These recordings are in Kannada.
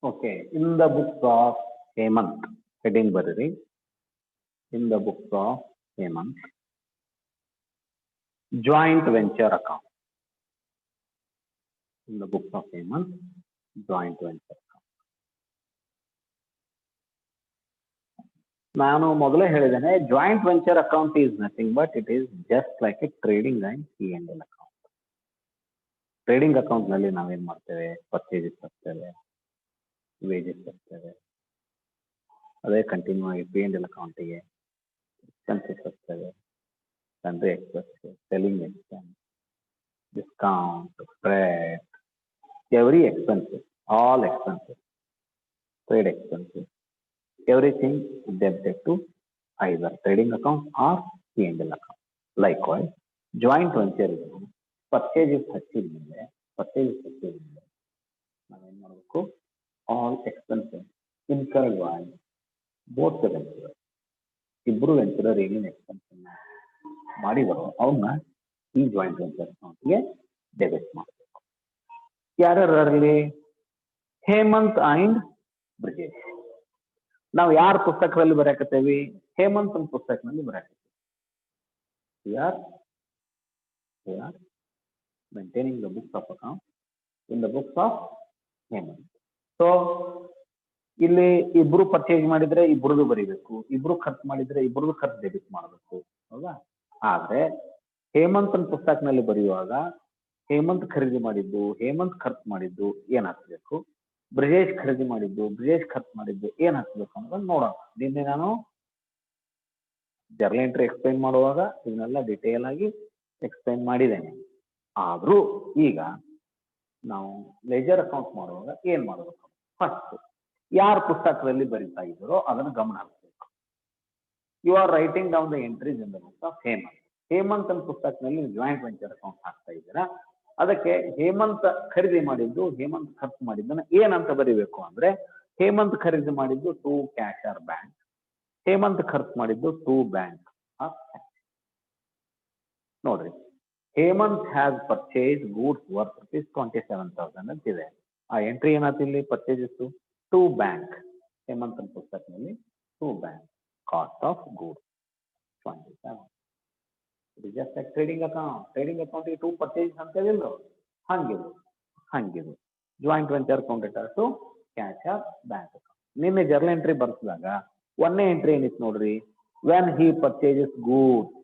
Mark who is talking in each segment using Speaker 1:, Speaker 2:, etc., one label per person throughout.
Speaker 1: Okay, in the books of Hemant, heading barri. In the books of Hemant, joint venture account. In the books of Hemant, joint venture account. ನಾನು ಮೊದಲೇ ಹೇಳಿದ್ದೇನೆ joint venture account is nothing but it is just like A trading and P&L account. Trading account ನಲ್ಲಿ ನಾವೇನ್ ಮಾಡ್ತೇವೆ, ಪರ್ಚೇಸಸ್ ತರ್ತೇವೆ, ವೇಜಸ್ ತರ್ತೇವೆ. ಅದೇ ಕಂಟಿನ್ಯೂ ಆಗಿ P&L ಅಕೌಂಟಿಗೆ ಎಕ್ಸ್ಪೆನ್ಸಸ್ ತರ್ತೇವೆ, sundry expense, selling expense, discount, freight, every expenses, all expenses, trade expenses, everything is debited to either trading account or P&L account. Likewise, joint venture is purchases ಹಚ್ಚಿದ್ಮೇಲೆ ನಾವೇನ್ ಮಾಡಬೇಕು, all expenses incurred by both the venture. ಇಬ್ರು ವೆಂಚರರ್ ಏನೇನು ಎಕ್ಸ್ಪೆನ್ಸ್ ಮಾಡಿದಾರೋ ಅವನ್ನ ಈ ಜಾಯಿಂಟ್ ವೆಂಚರ್ ಅಕೌಂಟ್ಗೆ ಡೆಬಿಟ್ ಮಾಡಬೇಕು. ಯಾರ್ಯಾರಲ್ಲಿ? ಹೇಮಂತ್ ಅಂಡ್ ಬ್ರಿಜೇಶ್. ನಾವು ಯಾರ ಪುಸ್ತಕದಲ್ಲಿ ಬರೆಯಕತ್ತೇವಿ? ಹೇಮಂತ್ ಪುಸ್ತಕದಲ್ಲಿ ಬರೆಯಕತ್ತೇವಿ. We are maintaining the books of account in the books of Hemant. So ಇಲ್ಲಿ ಇಬ್ರು ಪರ್ಚೇಸ್ ಮಾಡಿದ್ರೆ ಇಬ್ರದು ಬರೀಬೇಕು, ಇಬ್ರು ಖರ್ಚು ಮಾಡಿದ್ರೆ ಇಬ್ರದು ಖರ್ಚು ಡೆಬಿಟ್ ಮಾಡಬೇಕು, ಹೌದಾ? ಆದ್ರೆ ಹೇಮಂತನ ಪುಸ್ತಕನಲ್ಲಿ ಬರೆಯುವಾಗ ಹೇಮಂತ್ ಖರೀದಿ ಮಾಡಿದ್ದು, ಹೇಮಂತ್ ಖರ್ಚು ಮಾಡಿದ್ದು ಏನ್ ಹಾಕ್ಬೇಕು, ಬ್ರಿಜೇಶ್ ಖರೀದಿ ಮಾಡಿದ್ದು, ಬ್ರಿಜೇಶ್ ಖರ್ಚು ಮಾಡಿದ್ದು ಏನ್ ಹಾಕ್ಬೇಕು ಅನ್ನೋದನ್ನ ನೋಡೋಣ. ನಿನ್ನೆ ನಾನು ಜರ್ನಲ್ ಎಂಟ್ರಿ ಎಕ್ಸ್ಪ್ಲೈನ್ ಮಾಡುವಾಗ ಇದನ್ನೆಲ್ಲ ಡಿಟೇಲ್ ಆಗಿ ಎಕ್ಸ್ಪ್ಲೈನ್ ಮಾಡಿದ್ದೇನೆ. ಆದ್ರೂ ಈಗ ನಾವು ಲೆಜರ್ ಅಕೌಂಟ್ ಮಾಡುವಾಗ ಏನ್ ಮಾಡಬೇಕು? ಫಸ್ಟ್ ಯಾರ ಪುಸ್ತಕದಲ್ಲಿ ಬರೀತಾ ಇದ್ದಾರೋ ಅದನ್ನ ಗಮನ ಹರಿಸಬೇಕು. You are writing down the entries in the book of Hemant. Hemant ಪುಸ್ತಕದಲ್ಲಿ ಜಾಯಿಂಟ್ ವೆಂಚರ್ ಅಕೌಂಟ್ ಹಾಕ್ತಾ ಇದ್ದೀರಾ, ಅದಕ್ಕೆ ಹೇಮಂತ್ ಖರೀದಿ ಮಾಡಿದ್ದು, ಹೇಮಂತ್ ಖರ್ಚು ಮಾಡಿದ್ದನ್ನ ಏನಂತ ಬರೀಬೇಕು ಅಂದ್ರೆ, ಹೇಮಂತ್ ಖರೀದಿ ಮಾಡಿದ್ದು to cash or bank, Hemant ಖರ್ಚು ಮಾಡಿದ್ದು ಟು ಬ್ಯಾಂಕ್ ಆರ್ ಕ್ಯಾಶ್. ನೋಡ್ರಿ, Hemant has purchase goods worth ₹27,000 ಅಂತಿದೆ. ಆ ಎಂಟ್ರಿ ಏನಾಯ್ತು ಇಲ್ಲಿ? Purchases to bank. ಹೇಮಂತನ ಪುಸ್ತಕದಲ್ಲಿ to bank, cost of goods 27. It is just like trading account. Trading account is two purchases ಅಂತ ಹೇಳಿದ್ರು, ಹಂಗಿದು joint venture account to cash or bank account. ನಿನ್ನೆ ಜರ್ನಲ್ ಎಂಟ್ರಿ ಬರ್ಸಿದಾಗ ಒಂದೇ ಎಂಟ್ರಿ ಏನಿತ್ತು ನೋಡ್ರಿ, when he purchases goods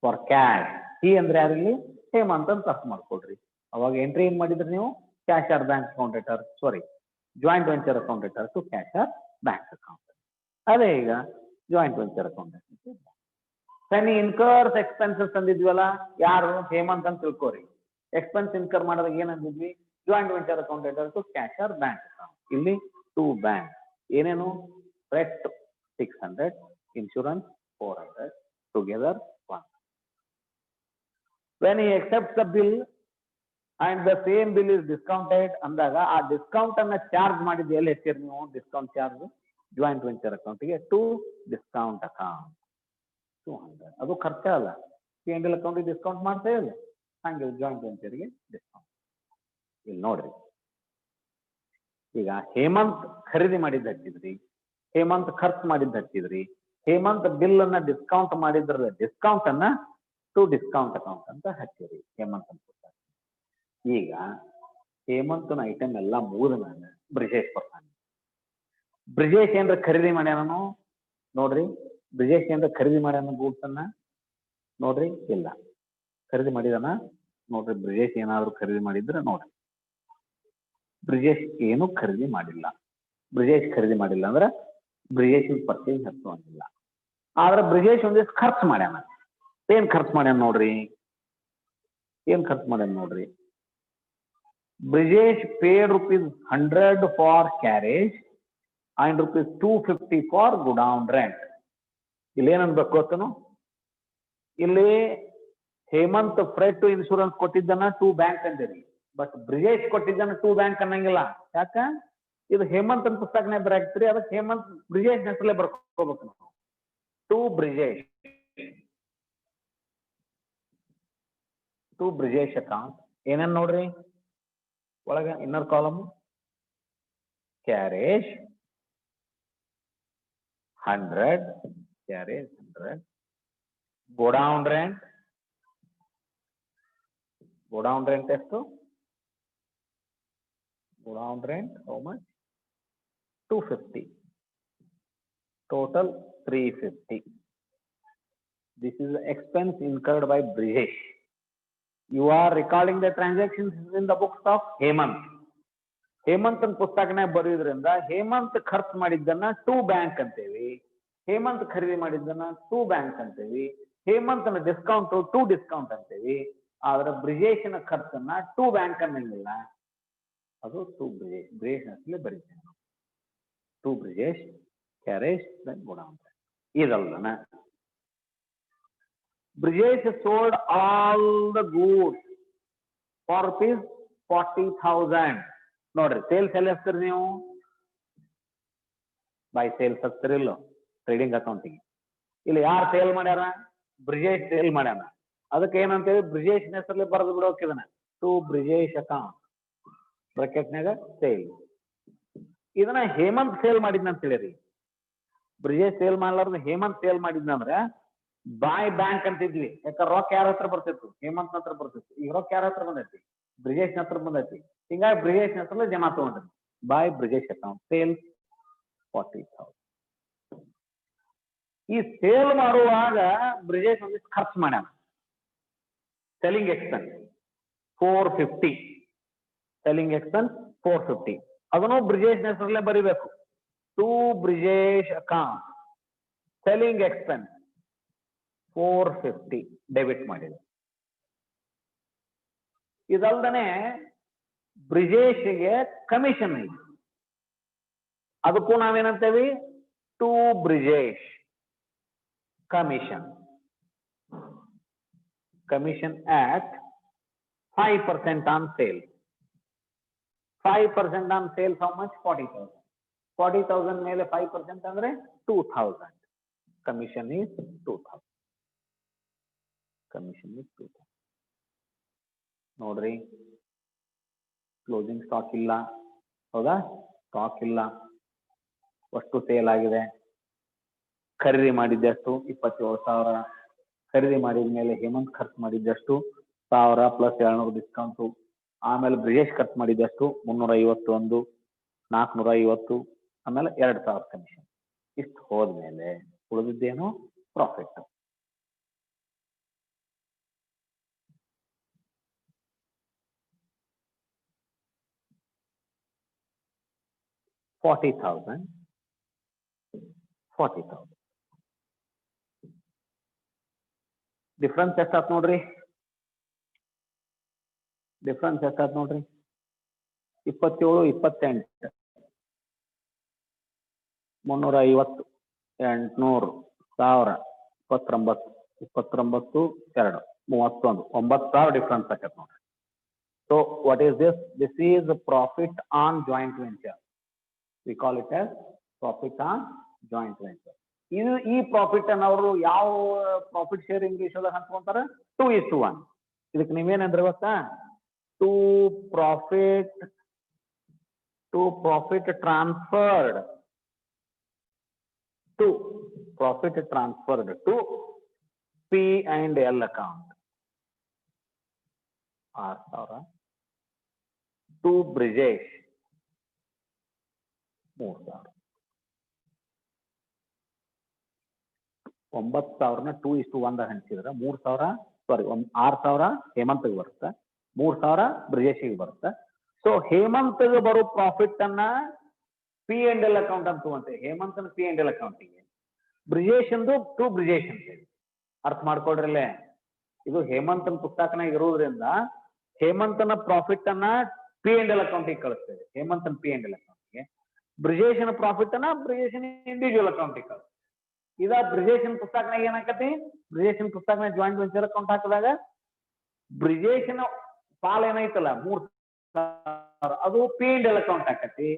Speaker 1: for cash. He ಅಂದ್ರೆ ಯಾರಲ್ಲಿ? ಹೇಮಂತ್ ಅಂತ ಅರ್ಥ ಮಾಡ್ಕೊಳ್ರಿ. ಅವಾಗ ಎಂಟ್ರಿ ಏನ್ ಮಾಡಿದ್ರಿ ನೀವು? Cash or bank account sorry joint venture account to cash or bank account. ಅದೇ ಈಗ ಜಾಯಿಂಟ್ ವೆಂಚರ್ ಅಕೌಂಟ್. ಸನಿ ಇನ್ಕರ್ಸ್ ಎಕ್ಸ್ಪೆನ್ಸಸ್ ಅಂದಿದ್ವಲ್ಲ, ಯಾರು? ಹೇಮಂತ್ ಅಂತ ತಿಳ್ಕೋರಿ. ಎಕ್ಸ್ಪೆನ್ಸ್ ಇನ್ಕರ್ ಮಾಡಿದಾಗ ಏನಂದಿದ್ವಿ? Joint venture account to cash or bank account. ಇಲ್ಲಿ ಟು ಬ್ಯಾಂಕ್ ಏನೇನು? Freight 600, insurance 400, together 1. When he accepts the bill and the same bill is discounted ಅಂದಾಗ ಆ ಡಿಸ್ಕೌಂಟ್ ಅನ್ನ ಚಾರ್ಜ್ ಮಾಡಿದ್ದು ಎಲ್ಲಿ ಹೆಚ್ಚಿರಿ ನೀವು? ಡಿಸ್ಕೌಂಟ್ ಚಾರ್ಜ್ ಜಾಯಿಂಟ್ ವೆಂಚರ್ ಅಕೌಂಟ್ಗೆ ಟು ಡಿಸ್ಕೌಂಟ್ ಅಕೌಂಟ್ 200. ಅದು ಖರ್ಚ ಅಲ್ಲ, P&L ಅಕೌಂಟ್ ಡಿಸ್ಕೌಂಟ್ ಮಾಡ್ತಾ ಇಲ್ಲ, ಹಂಗೆ ಜಾಯಿಂಟ್ ವೆಂಚರ್ಗೆ ಡಿಸ್ಕೌಂಟ್. ಇಲ್ಲಿ ನೋಡ್ರಿ, ಈಗ ಹೇಮಂತ್ ಖರೀದಿ ಮಾಡಿದ್ದು ಹಚ್ಚಿದ್ರಿ, ಹೇಮಂತ್ ಖರ್ಚು ಮಾಡಿದ್ದು ಹಚ್ಚಿದ್ರಿ, ಹೇಮಂತ್ ಬಿಲ್ ಅನ್ನ ಡಿಸ್ಕೌಂಟ್ ಮಾಡಿದ್ರ ಡಿಸ್ಕೌಂಟ್ ಅನ್ನ ಟು ಡಿಸ್ಕೌಂಟ್ ಅಕೌಂಟ್ ಅಂತ ಹಚ್ಚಿರಿ ಹೇಮಂತ್ ಅಂತ. ಈಗ ಹೇಮಂತನ ಐಟಮ್ ಎಲ್ಲ ಮುಗಿದ ಮೇಲೆ ಬ್ರಿಜೇಶ್ ಬರ್ತಾನೆ. ಬ್ರಿಜೇಶ್ ಏನ್ರ ಖರೀದಿ ಮಾಡ್ಯಾನು ನೋಡ್ರಿ, ಬ್ರಿಜೇಶ್ ಏನ್ರ ಖರೀದಿ ಮಾಡ್ಯಾನ ಗೂಡ್ಸ್ ಅನ್ನ ನೋಡ್ರಿ? ಇಲ್ಲ. ಖರೀದಿ ಮಾಡಿದಾನ ನೋಡ್ರಿ? ಬ್ರಿಜೇಶ್ ಏನಾದ್ರು ಖರೀದಿ ಮಾಡಿದ್ರೆ ನೋಡ್ರಿ, ಬ್ರಿಜೇಶ್ ಏನು ಖರೀದಿ ಮಾಡಿಲ್ಲ. ಬ್ರಿಜೇಶ್ ಖರೀದಿ ಮಾಡಿಲ್ಲ ಅಂದ್ರೆ ಬ್ರಿಜೇಶ್ ಪರ್ಚೇಸ್ ಹಚ್ಚುವಂಗಿಲ್ಲ. ಆದ್ರೆ ಬ್ರಿಜೇಶ್ ಒಂದಿಷ್ಟು ಖರ್ಚು ಮಾಡ್ಯಾನ. ಏನ್ ಖರ್ಚು ಮಾಡ್ಯಾನ ನೋಡ್ರಿ? Brijesh paid ₹100 for carriage and ₹250 for godown rent. ಇಲ್ಲಿ ಏನನ್ಬೇಕು ಗೊತ್ತನು? ಇಲ್ಲಿ ಹೇಮಂತ್ ಫ್ರೆಟ್ ಇನ್ಶೂರೆನ್ಸ್ ಕೊಟ್ಟಿದ್ದನ್ನ ಟು ಬ್ಯಾಂಕ್ ಅಂದಿರಿ, ಬಟ್ ಬ್ರಿಜೇಶ್ ಕೊಟ್ಟಿದ್ದನ್ನ ಟು ಬ್ಯಾಂಕ್ ಅನ್ನಂಗಿಲ್ಲ. ಯಾಕ? ಇದು ಹೇಮಂತ್ ಅಂತ ಪುಸ್ತಕನೇ ಬರಾಕ್ತಿರಿ, ಅದಕ್ಕೆ ಹೇಮಂತ್ ಬ್ರಿಜೇಶ್ ಹೆಸರಲ್ಲೇ ಬರ್ಕೋಬೇಕು ನಾವು. To Brijesh to Brijesh account ಏನೇನ್ ನೋಡ್ರಿ ಒಳಗ inner column carriage 100 carriage 100 godown rent ಎಷ್ಟು godown rent how much 250 total 350. This is the expense incurred by Brijesh. You are recording the transactions in the books of Hemant. Hemant ಪುಸ್ತಕನೇ ಬರೆಯೋದ್ರಿಂದ ಹೇಮಂತ್ ಖರ್ಚು ಮಾಡಿದ್ದನ್ನ ಟು ಬ್ಯಾಂಕ್ ಅಂತೇವಿ, ಹೇಮಂತ್ ಖರೀದಿ ಮಾಡಿದ್ದನ್ನ ಟು ಬ್ಯಾಂಕ್ ಅಂತೇವಿ, ಹೇಮಂತನ ಡಿಸ್ಕೌಂಟ್ ಟು ಡಿಸ್ಕೌಂಟ್ ಅಂತೇವಿ. ಆದ್ರೆ ಬ್ರಿಜೇಶನ ಖರ್ಚನ್ನ ಟು ಬ್ಯಾಂಕ್ ಅನ್ನಂಗಿಲ್ಲ, ಅದು ಟು ಬ್ರಿಜೇಶ್ ಅಂತಲೇ ಬರೀತೇವೆ ನಾವು. ಟು ಬ್ರಿಜೇಶ್ ಕ್ಯಾರೇಜ್ ಗೋಡೌನ್ ಇದಲ್ಲನ Brijesh sold all the goods for ₹40,000. ನೋಡ್ರಿ ಸೇಲ್ಸ್ ಎಲ್ಲ ಹಚ್ತೀರಿ ನೀವು ಬೈ ಸೇಲ್ಸ್ ಹಚ್ತಿರಿಲ್ಲೋ ಟ್ರೇಡಿಂಗ್ ಅಕೌಂಟಿಗೆ. ಇಲ್ಲಿ ಯಾರು ಸೇಲ್ ಮಾಡ್ಯಾರ ಬ್ರಿಜೇಶ್ ಸೇಲ್ ಮಾಡ್ಯಾನ, ಅದಕ್ಕೆ ಏನಂತೇಳಿ ಬ್ರಿಜೇಶ್ ಹೆಸರಲ್ಲಿ ಬರೆದು ಬಿಡೋಕಿದನ ಟು ಬ್ರಿಜೇಶ್ ಅಕೌಂಟ್ ಬ್ರಾಕೆಟ್ನಾಗ ಸೇಲ್. ಇದನ್ನ ಹೇಮಂತ್ ಸೇಲ್ ಮಾಡಿದ್ನಂತ ಹೇಳಿರಿ. Brijesh sale ಮಾಡ್ಲಾರ್ದ Hemant sale ಮಾಡಿದ್ನಂದ್ರ by bank ಅಂತಿದ್ವಿ. ಯಾಕಂದ್ರೆ ರೊಕ್ಕ ಯಾರ ಹತ್ರ ಬರ್ತಿತ್ತು ಹೇಮಂತ್ ಹತ್ರ ಬರ್ತಿತ್ತು. ಈಗ ರೊಕ್ಕ ಯಾರ ಹತ್ರ ಬಂದೈತಿ ಬ್ರಿಜೇಶ್ ಹತ್ರ ಬಂದೈತಿ. ಹಿಂಗಾಗಿ ಬ್ರಿಜೇಶ್ ಹತ್ರ ಜಮಾ ತಗೊಂಡ್ರಿ ಬಾಯ್ ಬ್ರಿಜೇಶ್ ಅಕೌಂಟ್ ಸೇಲ್ 40,000. ಈ ಸೇಲ್ ಮಾಡುವಾಗ ಬ್ರಿಜೇಶ್ ಒಂದಿಷ್ಟು ಖರ್ಚು ಮಾಡ್ಯಾನ. ಸೆಲ್ಲಿಂಗ್ ಎಕ್ಸ್ಪೆನ್ಸ್ 450, ಸೆಲ್ಲಿಂಗ್ ಎಕ್ಸ್ಪೆನ್ಸ್ 450 ಅದನ್ನು ಬ್ರಿಜೇಶ್ ಹೆಸರಲ್ಲೇ ಬರಿಬೇಕು. To Brijesh account selling expense 450 debit ಮಾಡಿದೆ. ಇದಲ್ದನೆ ಬ್ರಿಜೇಶ್ಗೆ ಕಮಿಷನ್ ಐತಿ, ಅದಕ್ಕೂ ನಾವೇನಂತೇವಿ to Brijesh commission. Commission at 5% on sale. 5% on sales how much? 40,000. 40,000 ಮೇಲೆ 5% ಅಂದ್ರೆ 2,000. Commission is 2,000. Commission is 2,000. ನೋಡ್ರಿ ಕ್ಲೋಸಿಂಗ್ ಸ್ಟಾಕ್ ಇಲ್ಲ, ಹೌದಾ? ಸ್ಟಾಕ್ ಇಲ್ಲ, ಅಷ್ಟು ಸೇಲ್ ಆಗಿದೆ. ಖರೀದಿ ಮಾಡಿದ್ದಷ್ಟು 27,000. ಖರೀದಿ ಮಾಡಿದ ಮೇಲೆ ಹೇಮಂತ್ ಖರ್ಚು ಮಾಡಿದ್ದಷ್ಟು 1,000 ಪ್ಲಸ್ 700 ಡಿಸ್ಕೌಂಟು. ಆಮೇಲೆ ಬ್ರಿಜೇಶ್ ಖರ್ಚು ಮಾಡಿದ್ದಷ್ಟು 351, 450, ಆಮೇಲೆ 2,000 ಕಮಿಷನ್. ಇಷ್ಟು ಹೋದ್ಮೇಲೆ ಉಳಿದಿದ್ದೇನು ಪ್ರಾಫಿಟ್. $40,000. ಡಿಫ್ರೆನ್ಸ್ ಎಷ್ಟಾತ್ ನೋಡ್ರಿ, ಡಿಫ್ರೆನ್ಸ್ ಎಷ್ಟಾತ್ ನೋಡ್ರಿ 27, 28, 350, 800, 1000, 29, 29, 2, 31, 9,000 ಡಿಫ್ರೆನ್ಸ್ ಆಕತ್ ನೋಡ್ರಿ. So what is this? This is profit on joint venture. We call it as profit on joint venture. ಈ ಪ್ರಾಫಿಟ್ ಅನ್ನ ಅವರು ಯಾವ ಪ್ರಾಫಿಟ್ ಶೇರಿಂಗ್ ರೇಷಿಯೋದಾಗ ಹಂಚ್ಕೊಂತಾರೆ? 2:1. ಇದಕ್ಕೆ ನೀವೇನಂದ್ರೆ ಗೊತ್ತಾ? To profit transferred to P&L account 6,000. To Brijesh 3,000. 9,000 2:1 ಹಂಚಿದ್ರೆ 6,000 ಹೇಮಂತ್ಗೆ ಬರುತ್ತೆ, 3,000 ಬ್ರಿಜೇಶಿಗೆ ಬರುತ್ತೆ. ಸೊ ಹೇಮಂತ್ಗೆ ಬರೋ ಪ್ರಾಫಿಟ್ ಅನ್ನ P&L ಅಕೌಂಟ್ ಅಂತ ತಗೊಂತೆ. ಹೇಮಂತನ P&L ಅಕೌಂಟಿಗೆ, ಬ್ರಿಜೇಶ್ ಅಂದು ಟು ಬ್ರಿಜೇಶ್ ಅಂತ ಹೇಳಿ ಅರ್ಥ ಮಾಡ್ಕೊಡ್ರಲ್ಲೇ. ಇದು ಹೇಮಂತನ ಪುಸ್ತಕನಾಗ ಇರೋದ್ರಿಂದ ಹೇಮಂತನ ಪ್ರಾಫಿಟ್ ಅನ್ನ P&L ಅಕೌಂಟಿಗೆ ಕಳಿಸ್ತೇವೆ, ಹೇಮಂತನ P&L ಅಕೌಂಟಿಗೆ. ಬ್ರಿಜೇಶನ ಪ್ರಾಫಿಟ್ ಅನ್ನ ಬ್ರಿಜೇಶನ್ ಇಂಡಿವಿಜುವಲ್ ಅಕೌಂಟಿಗೆ ಕಳಿಸ್ತೇವೆ. ಇದ ಬ್ರಿಜೇಶನ್ ಪುಸ್ತಕನಾಗ ಏನಾಕತಿ? ಬ್ರಿಜೇಶನ್ ಪುಸ್ತಕನಾಗ ಜಾಯಿಂಟ್ ವೆಂಚರ್ ಅಕೌಂಟ್ ಹಾಕಿದಾಗ ಬ್ರಿಜೇಶನ ಪಾಲ್ ಏನೈತಲ್ಲ 3,000 ಅದು P&L ಅಕೌಂಟ್ ಹಾಕತಿ.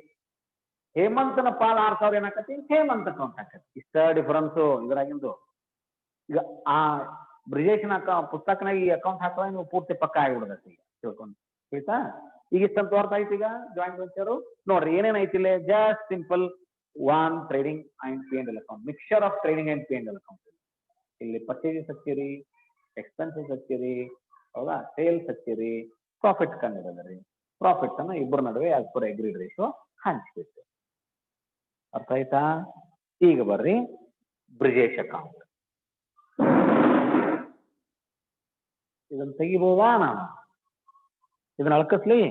Speaker 1: ಹೇಮಂತನ ಪಾಲ್ 6,000 ಏನಾಕತಿ? ಹೇಮಂತ್ ಅಕೌಂಟ್ ಹಾಕತಿ. ಇಷ್ಟ ಡಿಫರೆನ್ಸ್ ಇದ್ರಾಗಿಂದು. ಈಗ ಬ್ರಿಜೇಶನ್ ಪುಸ್ತಕನಾಗ ಈ ಅಕೌಂಟ್ ಹಾಕೋ ನೀವು ಪೂರ್ತಿ ಪಕ್ಕ ಆಗಿಬಿಡದೈತಿ ಈಗ ತಿಳ್ಕೊಂಡು ಆಯ್ತಾ. ಈಗ ಇಷ್ಟಂತ ಅರ್ಥ ಆಯ್ತು. ಈಗ ಜಾಯಿಂಟ್ ವೆಂಚರು ನೋಡ್ರಿ ಏನೇನೈತಿ ಇಲ್ಲಿ, just simple one trading and P and L account, mixture of trading and P and L account. ಇಲ್ಲಿ ಪರ್ಚೇಸಸ್ ಹಚ್ಚಿರಿ, ಎಕ್ಸ್ಪೆನ್ಸಸ್ ಹಚ್ಚಿರಿ, ಹೌದಾ, ಸೇಲ್ಸ್ ಹಚ್ಚಿರಿ, ಪ್ರಾಫಿಟ್ ಕಂಡಿರೋದ್ರಿ. ಪ್ರಾಫಿಟ್ ಅನ್ನ ಇಬ್ಬರ ನಡುವೆ ಆಸ್ ಪರ್ ಅಗ್ರೀಡ್ ರೇಷಿಯೋ ಹಂಚ್ಬೇಕು. ಅರ್ಥ ಆಯ್ತಾ? ಈಗ ಬರ್ರಿ ಬ್ರಿಜೇಶ್ ಅಕೌಂಟ್. ಇದನ್ನ ತೆಗಿಬಹುದಾ? ನಾನು ಇದನ್ನ ಅಳಕಸ್ಲಿ,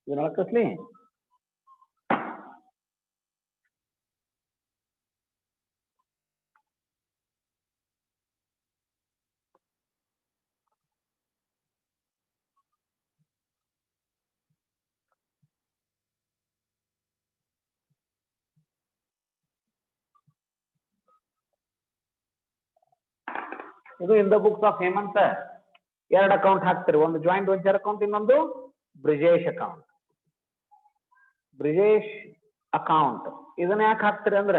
Speaker 1: ಇದನ್ನ ಅಳಕಸ್ಲಿ. ಇದು in the books of Hemant ಎರಡು ಅಕೌಂಟ್ ಹಾಕ್ತೀರಿ, ಒಂದು ಜಾಯಿಂಟ್ ವೆಂಚರ್ ಅಕೌಂಟ್, ಇನ್ನೊಂದು ಬ್ರಿಜೇಶ್ ಅಕೌಂಟ್. ಬ್ರಿಜೇಶ್ ಅಕೌಂಟ್ ಇದನ್ನ ಯಾಕೆ ಹಾಕ್ತೀರಿ ಅಂದ್ರ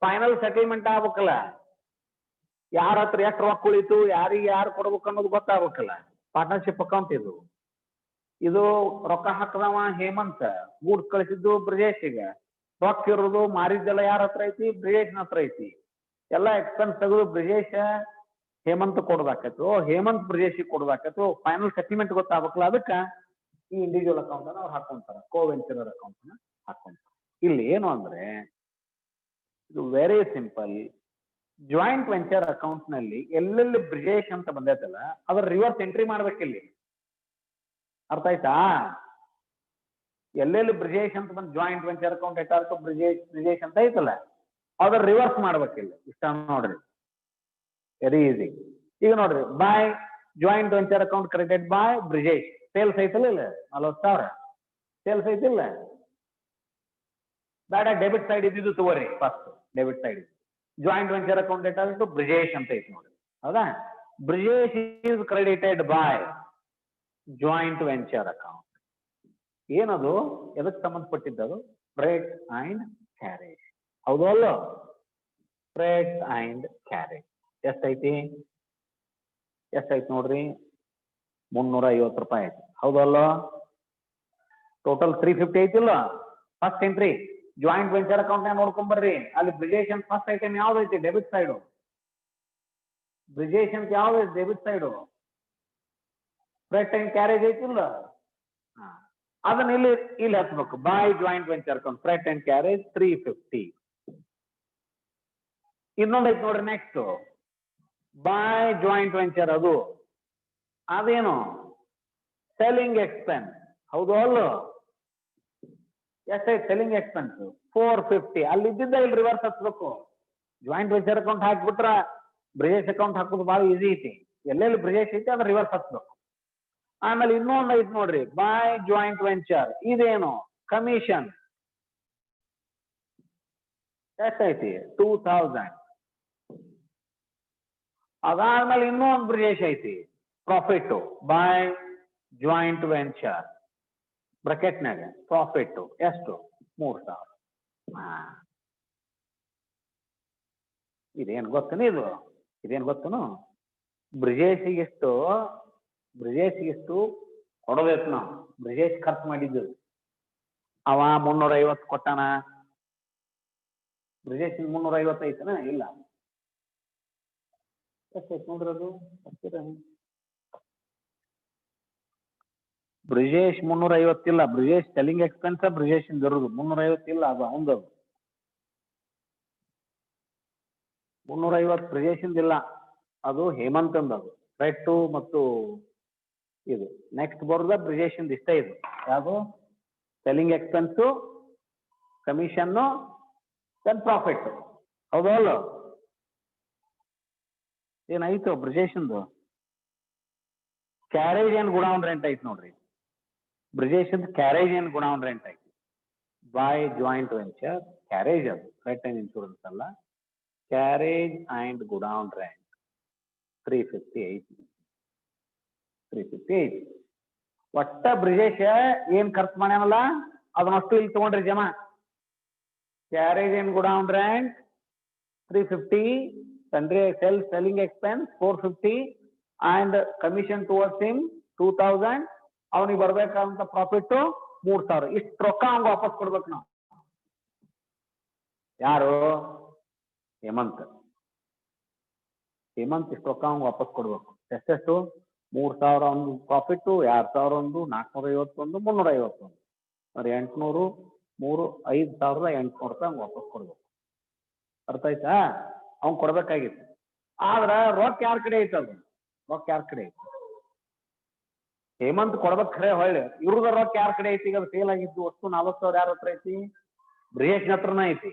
Speaker 1: ಫೈನಲ್ ಸೆಟಲ್ಮೆಂಟ್ ಆಗ್ಬೇಕಲ್ಲ, ಯಾರ ಹತ್ರ ಎಷ್ಟು ರೊಕ್ಕ ಉಳಿತು, ಯಾರಿಗೆ ಯಾರು ಕೊಡ್ಬೇಕು ಅನ್ನೋದು ಗೊತ್ತಾಗ್ಬೇಕಲ್ಲ. ಪಾರ್ಟ್ನರ್ಶಿಪ್ ಅಕೌಂಟ್ ಇದು. ಇದು ರೊಕ್ಕ ಹಾಕದವ ಹೇಮಂತ್, ಗೂಡ್ಸ್ ಕಳಿಸಿದ್ದು ಬ್ರಿಜೇಶ್ಗೆ, ರೊಕ್ಕ ಇರೋದು ಮಾರಿದ್ದೆಲ್ಲ ಯಾರ ಹತ್ರ ಐತಿ, ಬ್ರಿಜೇಶ್ನ ಹತ್ರ ಐತಿ. ಎಲ್ಲ ಎಕ್ಸ್ಪೆನ್ಸ್ ತೆಗೆದು ಬ್ರಿಜೇಶ್ ಹೇಮಂತ್ ಕೊಡ್ಬೇಕಾಯ್ತು, ಹೇಮಂತ್ ಬ್ರಿಜೇಶಿಗೆ ಕೊಡ್ಬೇಕಾಯ್ತು. ಫೈನಲ್ ಸೆಟಲ್ಮೆಂಟ್ ಗೊತ್ತಾಗಬೇಕಲ್ಲ, ಅದಕ್ಕೆ ಈ ಇಂಡಿವಿಜುವಲ್ ಅಕೌಂಟ್ ಅನ್ನ ಅವ್ರು ಹಾಕೊಂತಾರ, ಕೋ ವೆಂಚರರ್ ಅಕೌಂಟ್ ನ ಹಾಕೊಂತಾರ. ಇಲ್ಲಿ ಏನು ಅಂದ್ರೆ ಇದು very simple. Joint venture account ನಲ್ಲಿ ಎಲ್ಲೆಲ್ಲಿ ಬ್ರಿಜೇಶ್ ಅಂತ ಬಂದೈತಲ್ಲ ಅದ್ರ ರಿವರ್ಸ್ ಎಂಟ್ರಿ ಮಾಡ್ಬೇಕಿಲ್ಲಿ. ಅರ್ಥ ಆಯ್ತಾ? ಎಲ್ಲೆಲ್ಲಿ ಬ್ರಿಜೇಶ್ ಅಂತ ಬಂದು ಜಾಯಿಂಟ್ ವೆಂಚರ್ ಅಕೌಂಟ್ ಎಟಾರ್ಟು ಬ್ರಿಜೇಶ್ ಅಂತ ಐತಲ್ಲ ಅದ್ರ ರಿವರ್ಸ್ ಮಾಡ್ಬೇಕಿಲ್ಲ. ಇಷ್ಟ ನೋಡ್ರಿ, ವೆರಿ ಈಸಿ. ಈಗ ನೋಡ್ರಿ, by joint venture account credited by Brijesh, sales ಐತಲ್ಲ, ಇಲ್ಲ 40,000 ಸೇಲ್ಸ್ ಐತಿಲ್ಲ. ಬೇಡ, ಡೆಬಿಟ್ ಸೈಡ್ ಇದ್ದಿದ್ದು ತಗೋರಿ, first debit side joint venture account ಎಟಾರ್ಟು ಬ್ರಿಜೇಶ್ ಅಂತ ಐತಿ ನೋಡ್ರಿ, ಹೌದಾ. Brijesh is credited by joint venture account. ಏನದು, ಎದಕ್ಕೆ ಸಂಬಂಧಪಟ್ಟಿದ್ದದು? ಫ್ರೇಟ್ ಅಂಡ್ ಕ್ಯಾರೇಜ್, ಹೌದು ಅಲ್ಲ? ಫ್ರೇಟ್ ಅಂಡ್ ಕ್ಯಾರೇಜ್ ಎಷ್ಟೈತಿ? ಎಷ್ಟೈತಿ ನೋಡ್ರಿ, 350 ರೂಪಾಯಿ ಐತಿ, ಹೌದು ಅಲ್ಲ? ಟೋಟಲ್ 350 ಐತಿಲ್ಲ. First entry joint venture account ನ ನೋಡ್ಕೊಂಬರ್ರಿ, ಅಲ್ಲಿ ಬ್ರಿಜೇಶ್ ಅಂತ ಫಸ್ಟ್ ಐಟಮ್ ಯಾವ್ದೈತಿ? Debit side. ಬ್ರಿಜೇಶ್ ಅಂತ ಯಾವ್ದು debit side? Freight and carriage ಐತಿಲ್ಲ, ಅದನ್ನ ಇಲ್ಲಿ ಹಚ್ಬೇಕು. By joint venture account freight and carriage 350. ಇನ್ನೊಂದು ಐತಿ ನೋಡ್ರಿ, ನೆಕ್ಸ್ಟ್ ಬೈ ಜಾಯಿಂಟ್ ವೆಂಚರ್, ಅದೇನು ಸೆಲ್ಲಿಂಗ್ ಎಕ್ಸ್ಪೆನ್ಸ್, ಹೌದು ಅಲ್ಲ? ಎಷ್ಟೈತಿ ಸೆಲ್ಲಿಂಗ್ ಎಕ್ಸ್ಪೆನ್ಸ್? 450. ಅಲ್ಲಿ ಇದ್ದಿದ್ದ ಇಲ್ಲಿ ರಿವರ್ಸ್ ಹಚ್ಬೇಕು. ಜಾಯಿಂಟ್ ವೆಂಚರ್ ಅಕೌಂಟ್ ಹಾಕ್ಬಿಟ್ರ ಬ್ರಿಜೇಶ್ ಅಕೌಂಟ್ ಹಾಕೋದು ಬಹಳ ಈಸಿ ಐತಿ. ಎಲ್ಲೆಲ್ಲಿ ಬ್ರಿಜೇಶ್ ಐತಿ ಅದ್ರ ರಿವರ್ಸ್ ಹಚ್ಬೇಕು. ಆಮೇಲೆ ಇನ್ನೊಂದು ಐತಿ ನೋಡ್ರಿ, ಬೈ ಜಾಯಿಂಟ್ ವೆಂಚರ್, ಇದೇನು ಕಮಿಷನ್, ಎಷ್ಟೈತಿ? 2000. ಅದಾದ್ಮೇಲೆ ಇನ್ನೊಂದು ಬ್ರಿಜೇಶ್ ಐತಿ, ಪ್ರಾಫಿಟ್ ಬೈ ಜಾಯಿಂಟ್ ವೆಂಚರ್ ಬ್ರಾಕೆಟ್ನಾಗ ಪ್ರಾಫಿಟ್ ಎಷ್ಟು? 3000. ಇದೇನು ಗೊತ್ತೇನು? ಇದೇನು ಗೊತ್ತೇನು? ಬ್ರಿಜೇಶಿಗೆಷ್ಟು ಕೊಡಬೇಕು ನಾವು. ಬ್ರಿಜೇಶ್ ಖರ್ಚು ಮಾಡಿದ್ದು ಅವ 350 ಕೊಟ್ಟಾನ. ಬ್ರಿಜೇಶ್ 350 ಐತನ? ಇಲ್ಲ, ಎಷ್ಟೈತಿ ನೋಡ್ರದು? ಬ್ರಿಜೇಶ್ 350 ಇಲ್ಲ. ಬ್ರಿಜೇಶ್ ಸೆಲ್ಲಿಂಗ್ ಎಕ್ಸ್ಪೆನ್ಸ್ ಬ್ರಿಜೇಶ್ ಇರೋದು 350 ಇಲ್ಲ, ಅದು ಅವಂದು 350 ಬ್ರಿಜೇಶ್ ಇಲ್ಲ, ಅದು ಹೇಮಂತ್ ಅಂದದು. ಫ್ರೇಟ್ ಮತ್ತು ಇದು ನೆಕ್ಸ್ಟ್ ಬರೋದ ಬ್ರಿಜೇಶ್ ಇಷ್ಟ. ಇದು ಯಾವುದು? Selling expense, commission, then profit, ಹೌದು ಅಲ್ಲ? ಏನಾಯ್ತು ಬ್ರಿಜೇಶನ್ದು? ಕ್ಯಾರೇಜ್ ಏನ್ ಗುಡೌನ್ ರೆಂಟ್ ಐತಿ ನೋಡ್ರಿ. ಬ್ರಿಜೇಶನ್ ಕ್ಯಾರೇಜ್ ಏನ್ ಗುಡೌನ್ ರೆಂಟ್ ಐತಿ ಬೈ ಜಾಯಿಂಟ್ ವೆಂಚರ್. ಕ್ಯಾರೇಜ್ ಅದು ಫ್ರೇಟ್ ಅಂಡ್ ಇನ್ಶೂರೆನ್ಸ್ ಅಲ್ಲ. ಕ್ಯಾರೇಜ್ ಅಂಡ್ ಗುಡೌನ್ ರೆಂಟ್ 350 ಐತಿ. ಒಟ್ಟ ಬ್ರಿಜೇಶ್ ಏನ್ ಖರ್ಚು ಮಾಡ್ಯಾನಲ್ಲ ಅದನ್ನಷ್ಟು ಇಲ್ಲಿ ತಗೊಂಡ್ರಿ ಜಮಾ. Carriage and ಗುಡೌನ್ rent 350 sundry selling expense 450 and commission towards him 2000, ಅವನಿಗೆ ಬರ್ಬೇಕಾದಂತ ಪ್ರಾಫಿಟ್ 3000. ಇಷ್ಟು ರೊಕ್ಕ ಅವ್ನಿಗೆ ವಾಪಸ್ ಕೊಡ್ಬೇಕು ನಾವು. ಯಾರು? ಹೇಮಂತ್. ಇಷ್ಟು ರೊಕ್ಕ ಅವ್ನಿಗೆ ವಾಪಸ್ ಕೊಡ್ಬೇಕು. ಎಷ್ಟೆಷ್ಟು? 3000 ಒಂದು ಪ್ರಾಫಿಟ್, 2000 ಒಂದು, 451, 351, 800, 5800 ರೂಪಾಯಿ ವಾಪಸ್ ಕೊಡ್ಬೇಕು. ಅರ್ಥ ಆಯ್ತಾ? ಅವ್ನು ಕೊಡ್ಬೇಕಾಗಿತ್ತು. ಆದ್ರ ರೊಕ್ಕ ಯಾರ ಕಡೆ ಐತೆ? ಅದು ರೊಕ್ಕ ಯಾರ ಕಡೆ ಐತಿ? ಹೇಮಂತ್ ಕೊಡ್ಬೇಕು ಖರೆ. ಹೊಳ್ಳಿ ಇವ್ರದ ರೊಕ್ಕ ಯಾರ ಕಡೆ ಐತಿ? ಈಗ ಅದು ಸೇಲ್ ಆಗಿದ್ದು ವಸ್ತು 40,000 ಯಾರ ಹತ್ರ ಐತಿ? ಬ್ರಿಜೇಶ್ ಹತ್ರನ ಐತಿ.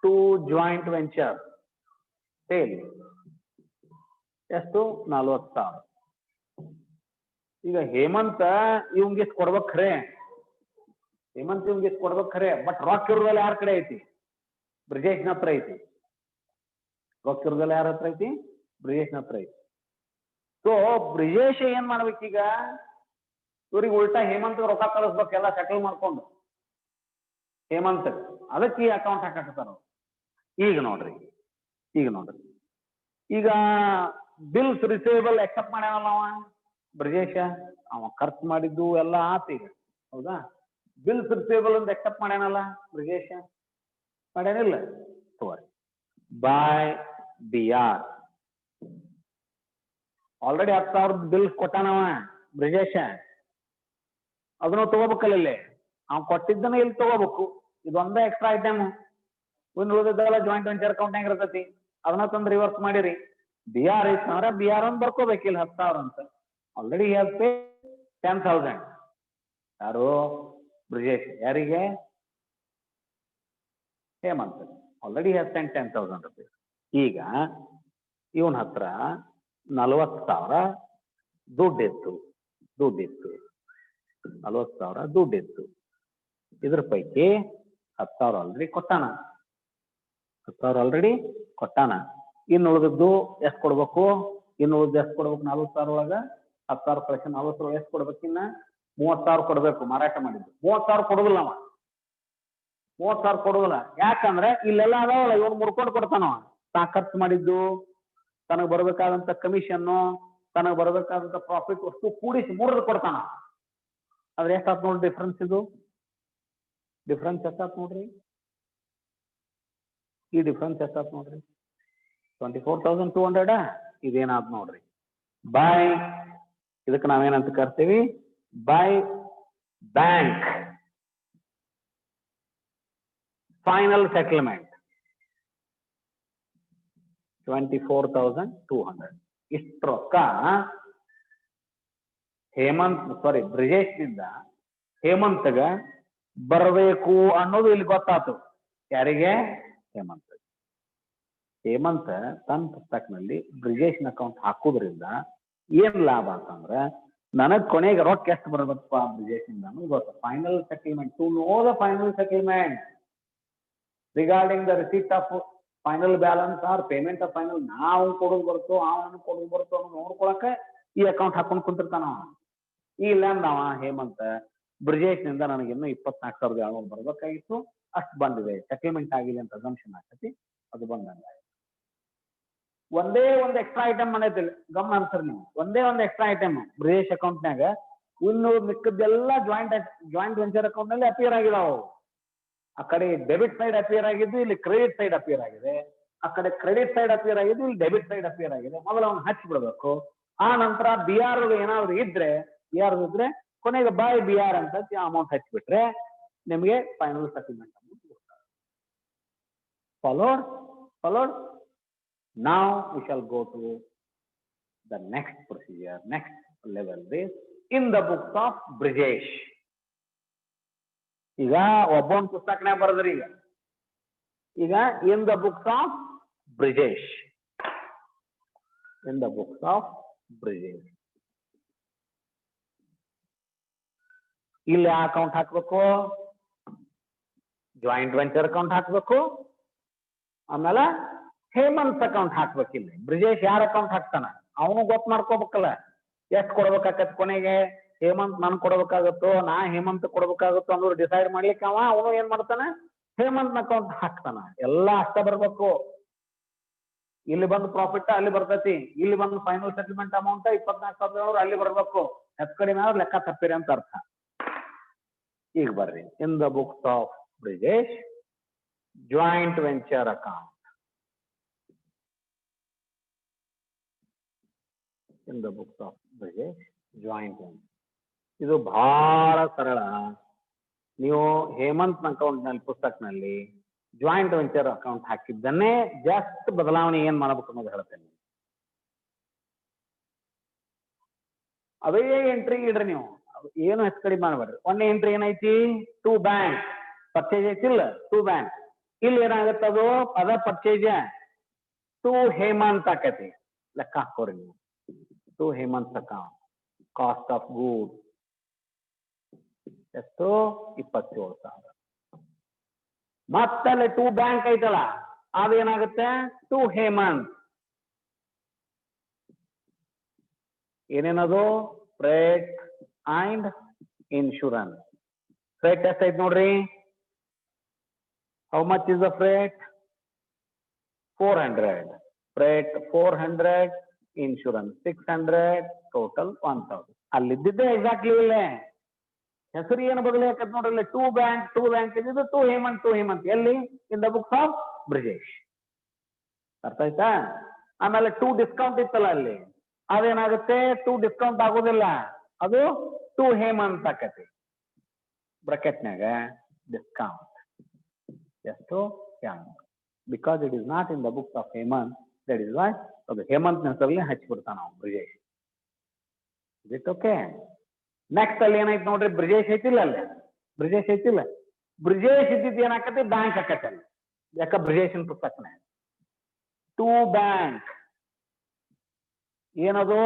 Speaker 1: 2 ಜಾಯಿಂಟ್ ವೆಂಚರ್ ಸೇಲ್ ಎಷ್ಟು? 40,000. ಈಗ ಹೇಮಂತ್ ಇವಂಗೆ ಕೊಡ್ಬೇಕು ಖರೆ. ಹೇಮಂತ್ ಇವಂಗೆ ಕೊಡ್ಬೇಕು ಖರೆ. ಬಟ್ ರೊಕ್ಕ ಇರೋದಲ್ಲ ಯಾರ ಕಡೆ ಐತಿ? ಬ್ರಿಜೇಶ್ನ ಹತ್ರ ಐತಿ. ರೊಕ್ಕ ಇರೋದಲ್ಲ ಯಾರ ಹತ್ರ ಐತಿ? ಬ್ರಿಜೇಶ್ನ ಹತ್ರ ಐತಿ. ಸೊ ಬ್ರಿಜೇಶ್ ಏನ್ ಮಾಡ್ಬೇಕೀಗ? ಇವ್ರಿಗೆ ಉಲ್ಟಾ ಹೇಮಂತ್ ರೊಕ್ಕ ಕಳಿಸ್ಬೇಕು, ಎಲ್ಲ ಸೆಟಲ್ ಮಾಡ್ಕೊಂಡು ಹೇಮಂತ್. ಅದಕ್ಕೆ ಈ ಅಕೌಂಟ್ ಹಾಕತ್ತಾರ. ಈಗ ನೋಡ್ರಿ ಈಗ ಬಿಲ್ಸ್ ರಿಸೀವಬಲ್ ಎಕ್ಸೆಪ್ಟ್ ಮಾಡ್ಯಾನಲ್ಲ ಅವ ಬ್ರಿಜೇಶ. ಅವ ಖರ್ಚು ಮಾಡಿದ್ದು ಎಲ್ಲ ಆತ ಈಗ, ಹೌದಾ? ಬಿಲ್ಸ್ ರಿಸೀವಬಲ್ ಅಂತ ಎಕ್ಸೆಪ್ಟ್ ಮಾಡ್ಯಾನಲ್ಲ ಬ್ರಿಜೇಶ, ಮಾಡ್ಯಾನಿಲ್ಲ? ತೋರಿ ಬೈ BR ಆಲ್ರೆಡಿ 10,000 ಬಿಲ್ಸ್ ಕೊಟ್ಟಾನವ ಬ್ರಿಜೇಶ. ಅದನ್ನು ತಗೋಬೇಕಲ್ಲ ಇಲ್ಲಿ. ಅವ್ನು ಕೊಟ್ಟಿದ್ದನ್ನ ಇಲ್ಲಿ ತಗೋಬೇಕು. ಇದೊಂದೇ ಎಕ್ಸ್ಟ್ರಾ ಐಟಮ್. ಇನ್ನು ಉಳಿದಿದ್ದೆಲ್ಲ ಜಾಯಿಂಟ್ ವೆಂಚರ್ ಅಕೌಂಟ್ನಾಗ ಇರ್ತೈತಿ. ಅದನ್ನ ತಂದು ರಿವರ್ಸ್ ಮಾಡಿರಿ. BR ಐತಂದ್ರೆ BR ಅಂತ ಬರ್ಕೋಬೇಕಿಲ್ಲ 10,000 ಅಂತ. ಆಲ್ರೆಡಿ 10,000. ಯಾರು? ಬ್ರಿಜೇಶ್. ಯಾರಿಗೆ? ಹೇಮಂತ್. ಆಲ್ರೆಡಿ 10,000 ರೂಪಾಯಿ. ಈಗ ಇವನ್ ಹತ್ರ 40,000 ದುಡ್ಡಿತ್ತು. 40,000 ದುಡ್ಡಿತ್ತು. ಇದ್ರ ಪೈಕಿ 10,000 ಆಲ್ರೆಡಿ ಕೊಟ್ಟಾನ. ಇನ್ನು ಉಳಿದದ್ದು ಎಷ್ಟು ಕೊಡ್ಬೇಕು? 40,000 ಒಳಗ 10,000 ಕಲೆಕ್ಷನ್ 40 ಎಷ್ಟು ಕೊಡ್ಬೇಕು? ಇನ್ನ 30,000 ಕೊಡ್ಬೇಕು. ಮಾರಾಟ ಮಾಡಿದ್ದು 30,000 ಕೊಡುದಿಲ್ಲ ಅವ. 30,000 ಕೊಡುದಿಲ್ಲ. ಯಾಕಂದ್ರೆ ಇಲ್ಲೆಲ್ಲ ಅದಾವಲ್ಲ, ಇವನು ಮುರ್ಕೊಂಡು ಕೊಡ್ತಾನವ. ತಾ ಖರ್ಚು ಮಾಡಿದ್ದು, ತನಗೆ ಬರ್ಬೇಕಾದಂತ ಕಮಿಷನ್ನು, ತನಗೆ ಬರ್ಬೇಕಾದಂತ ಪ್ರಾಫಿಟ್ ವಸ್ತು ಕೂಡಿಸಿ 3 ಕೊಡ್ತಾನ. ಆದ್ರೆ ಎಷ್ಟಾತ್ ನೋಡ್ರಿ ಡಿಫ್ರೆನ್ಸ್? ಇದು ಡಿಫ್ರೆನ್ಸ್ ಎಷ್ಟಾತ್ ನೋಡ್ರಿ? ಈ ಡಿಫ್ರೆನ್ಸ್ ಎಷ್ಟಾತ್ ನೋಡ್ರಿ? 24,200. ಇದೇನಾದ್ ನೋಡ್ರಿ ಬೈ, ಇದಕ್ಕೆ ನಾವೇನಂತ ಕರ್ತೀವಿ? By bank final settlement 24,200. ಇಷ್ಟು ರೊಕ್ಕ ಬ್ರಿಜೇಶ್ನಿಂದ ಹೇಮಂತ್ಗ ಬರಬೇಕು ಅನ್ನೋದು ಇಲ್ಲಿ ಗೊತ್ತಾತು. ಯಾರಿಗೆ? ಹೇಮಂತ್ ತನ್ನ ಪುಸ್ತಕನಲ್ಲಿ ಬ್ರಿಜೇಶ್ನ ಅಕೌಂಟ್ ಹಾಕೋದ್ರಿಂದ ಏನ್ ಲಾಭ ಅಂತಂದ್ರ, ನನಗ್ ಕೊನೆಗೆ ರೊಕ್ಕ ಎಷ್ಟು ಬರ್ಬೇಕಪ್ಪ ಬ್ರಿಜೇಶ್ನಿಂದ ಅನ್ನೋದು ಗೊತ್ತ. Final settlement, to know the final settlement regarding the receipt of final balance or payment of final. ನಾವು ಕೊಡೋದು ಬರ್ತೋ ಅವನು ಕೊಡೋದು ಬರ್ತೋ ಅನ್ನೋದು ನೋಡ್ಕೊಳಕ ಈ ಅಕೌಂಟ್ ಹಾಕೊಂಡು ಕುಂತಿರ್ತಾನ. ಇಲ್ಲ ನಾವ ಹೇಮಂತ್ ಬ್ರಿಜೇಶ್ನಿಂದ ನನಗಿನ್ನೂ 24,700 ಬರ್ಬೇಕಾಗಿತ್ತು, ಅಷ್ಟು ಬಂದಿದೆ, ಸೆಟಲ್ಮೆಂಟ್ ಆಗಿದೆ ಅಂತ ಅಸಂಪ್ಷನ್ ಆಗ್ತೈತಿ, ಅದು ಬಂದಂಗ. ಒಂದೇ ಒಂದು ಎಕ್ಸ್ಟ್ರಾ ಐಟಮ್ ಮಾಡೈತಿಲ್ಲ, ಗಮನ ಅನ್ಸರ್ ನೀವು. ಒಂದೇ ಒಂದು ಎಕ್ಸ್ಟ್ರಾ ಐಟಮ್ ಬ್ರಿಜೇಶ್ ಅಕೌಂಟ್ನಾಗ. ಇನ್ನು ಮಿಕ್ಕದ್ದೆಲ್ಲ ಜಾಯಿಂಟ್ ವೆಂಚರ್ ಅಕೌಂಟ್ ನಲ್ಲಿ ಅಪಿಯರ್ ಆಗಿದಾವು. ಆ ಕಡೆ ಡೆಬಿಟ್ ಸೈಡ್ ಅಪಿಯರ್ ಆಗಿದ್ದು, ಇಲ್ಲಿ ಕ್ರೆಡಿಟ್ ಸೈಡ್ ಅಪಿಯರ್ ಆಗಿದೆ. ಆ ಕಡೆ ಕ್ರೆಡಿಟ್ ಸೈಡ್ ಅಪಿಯರ್ ಆಗಿದ್ದು, ಇಲ್ಲಿ ಡೆಬಿಟ್ ಸೈಡ್ ಅಪಿಯರ್ ಆಗಿದೆ. ಮೊದಲು ಅವ್ನು ಹಚ್ಚಿ ಬಿಡ್ಬೇಕು. ಆ ನಂತರ BR ಏನಾದ್ರು ಇದ್ರೆ ಕೊನೆಗೆ ಬೈ BR ಅಂತ ಅಮೌಂಟ್ ಹಚ್ಚಿಬಿಟ್ರೆ ನಿಮಗೆ ಫೈನಲ್ ಸೆಟಲ್ಮೆಂಟ್ ಅಮೌಂಟ್ ಕೊಡ್ತಾರೆ. Followed. Now we shall go to the next procedure, next level this in the books of Brijesh. ಈಗ ಒಬ್ಬೊಂದು ಪುಸ್ತಕನಾಗ ಬರೆದ್ರಿ. ಈಗ in the books of Brijesh, in the books of Brijesh ಇಲ್ಲಿ ಅಕೌಂಟ್ ಹಾಕ್ಬೇಕು, ಜಾಯಿಂಟ್ ವೆಂಚರ್ ಅಕೌಂಟ್ ಹಾಕ್ಬೇಕು, ಆಮೇಲೆ ಹೇಮಂತ್ ಅಕೌಂಟ್ ಹಾಕ್ಬೇಕು. ಇಲ್ಲಿ ಬ್ರಿಜೇಶ್ ಯಾರ ಅಕೌಂಟ್ ಹಾಕ್ತಾನ ಅವನು ಗೊತ್ತು ಮಾಡ್ಕೋಬೇಕಲ್ಲ, ಎಷ್ಟು ಕೊಡ್ಬೇಕಾಗತ್ತೆ ಕೊನೆಗೆ. ಹೇಮಂತ್ ನನ್ ಕೊಡ್ಬೇಕಾಗತ್ತೋ, ನಾ ಹೇಮಂತ್ ಕೊಡ್ಬೇಕಾಗತ್ತೋ ಅನ್ನೋದು ಡಿಸೈಡ್ ಮಾಡ್ಲಿಕ್ಕೆ ಅವನು ಏನ್ ಮಾಡ್ತಾನೆ? ಹೇಮಂತ್ ಅಕೌಂಟ್ ಹಾಕ್ತಾನ. ಎಲ್ಲ ಅಷ್ಟ ಬರ್ಬೇಕು. ಇಲ್ಲಿ ಬಂದು ಪ್ರಾಫಿಟ್ ಅಲ್ಲಿ ಬರ್ತೈತಿ, ಇಲ್ಲಿ ಬಂದು ಫೈನಲ್ ಸೆಟಲ್ಮೆಂಟ್ ಅಮೌಂಟ್ 24,700 ಅಲ್ಲಿ ಬರ್ಬೇಕು, ಹೆಚ್ಚು ಕಡಿಮೆ ಆದ್ರೆ ಲೆಕ್ಕ ತಪ್ಪಿರಿ ಅಂತ ಅರ್ಥ. ಈಗ ಬರ್ರಿ, in the books of Brijesh joint venture account. In the books of Brijesh joint venture, ಇದು ಬಹಳ ಸರಳ. ನೀವು ಹೇಮಂತ್ ಅಕೌಂಟ್ ನಲ್ಲಿ ಪುಸ್ತಕನಲ್ಲಿ ಜಾಯಿಂಟ್ ವೆಂಚರ್ ಅಕೌಂಟ್ ಹಾಕಿದ್ದನ್ನೇ ಜಸ್ಟ್ ಬದಲಾವಣೆ ಏನ್ ಮಾಡಬೇಕು ಅನ್ನೋದು ಹೇಳ್ತೇನೆ. ಅದೇ ಎಂಟ್ರಿ ಇಡ್ರಿ ನೀವು, ಏನು ಹೆಚ್ಚು ಕಡಿಮೆ ಮಾಡಬೇಡ್ರಿ. ಒಂದೇ ಎಂಟ್ರಿ ಏನೈತಿ, ಟು ಬ್ಯಾಂಕ್ ಪರ್ಚೇಸ್ ಐತಿಲ್ಲ, ಟು ಬ್ಯಾಂಕ್. ಇಲ್ಲಿ ಏನಾಗುತ್ತೆ ಅದು ಅದ ಪರ್ಚೇಸ್ ಟು ಹೇಮಂತ್ ಆಕತಿ, ಲೆಕ್ಕ ಹಾಕೋರಿ ನೀವು. To Hemant account, cost of good ಎಷ್ಟು, 27,000. ಮತ್ತಲ್ಲಿ ಟು ಬ್ಯಾಂಕ್ ಐತಲ್ಲ, ಅದೇನಾಗುತ್ತೆ ಟು ಹೇಮಂತ್. ಏನೇನದು, ಫ್ರೇಟ್ ಅಂಡ್ ಇನ್ಶೂರೆನ್ಸ್. ಫ್ರೇಟ್ ಎಷ್ಟೈತೆ ನೋಡ್ರಿ, how much is the freight, 400. Freight 400, insurance 600, total 1000. ಅಲ್ಲಿದ್ದಿದ್ದೆ ಎಕ್ಸಾಕ್ಟ್ಲಿ ಇಲ್ಲೇ ಹೆಸರು ಏನು ಬದಲಾಕತ್ ನೋಡ್ರಿ, ಟು ಬ್ಯಾಂಕ್ ಇದ್ದಿದ್ದು ಟು ಹೇಮಂತ್. ಎಲ್ಲಿ, in the books of Brijesh. ಅರ್ಥ ಆಯ್ತಾ? ಆಮೇಲೆ ಟು ಡಿಸ್ಕೌಂಟ್ ಇತ್ತಲ್ಲ ಅಲ್ಲಿ, ಅದೇನಾಗುತ್ತೆ ಟು ಡಿಸ್ಕೌಂಟ್ ಆಗೋದಿಲ್ಲ, ಅದು ಟು ಹೇಮಂತ್ ಆಕತಿ. ಬ್ರಾಕೆಟ್ನಾಗ ಡಿಸ್ಕೌಂಟ್ ಎಷ್ಟು, because it is not in the books of Hemant, that is why ಅದು ಹೇಮಂತ್ ಹೆಸರಲ್ಲಿ ಹಚ್ಚಿಬಿಡ್ತಾನ ನಾವು ಬ್ರಿಜೇಶ್. It okay. ನೆಕ್ಸ್ಟ್ ಅಲ್ಲಿ ಏನೈತಿ ನೋಡ್ರಿ, ಬ್ರಿಜೇಶ್ ಐತಿಲ್ಲ, ಅಲ್ಲಿ ಬ್ರಿಜೇಶ್ ಐತಿಲ್ಲ, ಬ್ರಿಜೇಶ್ ಇದ್ದಿದ್ದು ಏನಾಕತಿ, ಬ್ಯಾಂಕ್ ಆಕತಿ ಅಲ್ಲಿ. ಯಾಕ ಬ್ರಿಜೇಶನ್ ಪುಸ್ತಕನ ಟು ಬ್ಯಾಂಕ್ ಏನದು,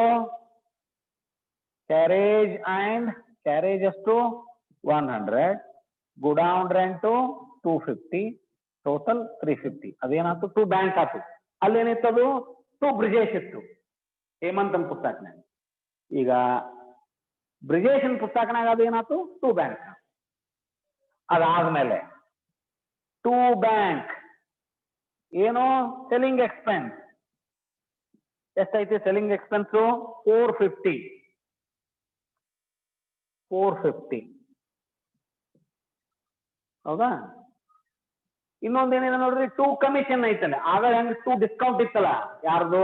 Speaker 1: ಕ್ಯಾರೇಜ್ ಅಂಡ್ ಕ್ಯಾರೇಜ್ ಅಷ್ಟು 100, ಗುಡೌನ್ ರೆಂಟು 250, ಟೋಟಲ್ 350. ಅದೇನಾಯ್ತು, ಟು ಬ್ಯಾಂಕ್ ಆಯ್ತು. ಅಲ್ಲೇನಿತ್ತದು, ಟು ಬ್ರಿಜೇಶ್ ಇತ್ತು ಹೇಮಂತನ್ ಪುಸ್ತಕನ. ಈಗ ಬ್ರಿಜೇಶನ್ ಪುಸ್ತಕನಾಗ ಅದು ಏನಾಯ್ತು, ಟು ಬ್ಯಾಂಕ್. ಅದಾದ್ಮೇಲೆ ಟು ಬ್ಯಾಂಕ್ ಏನು, ಸೆಲ್ಲಿಂಗ್ ಎಕ್ಸ್ಪೆನ್ಸ್ ಎಷ್ಟೈತಿ, ಸೆಲ್ಲಿಂಗ್ ಎಕ್ಸ್ಪೆನ್ಸ್ 450. ಹೌದಾ? ಇನ್ನೊಂದೇನಿದೆ ನೋಡ್ರಿ, ಟು ಕಮಿಷನ್ ಐತಲ್ಲ. ಆಗ ಹೆಂಗ್ ಟು ಡಿಸ್ಕೌಂಟ್ ಇತ್ತಲ್ಲ, ಯಾರ್ದು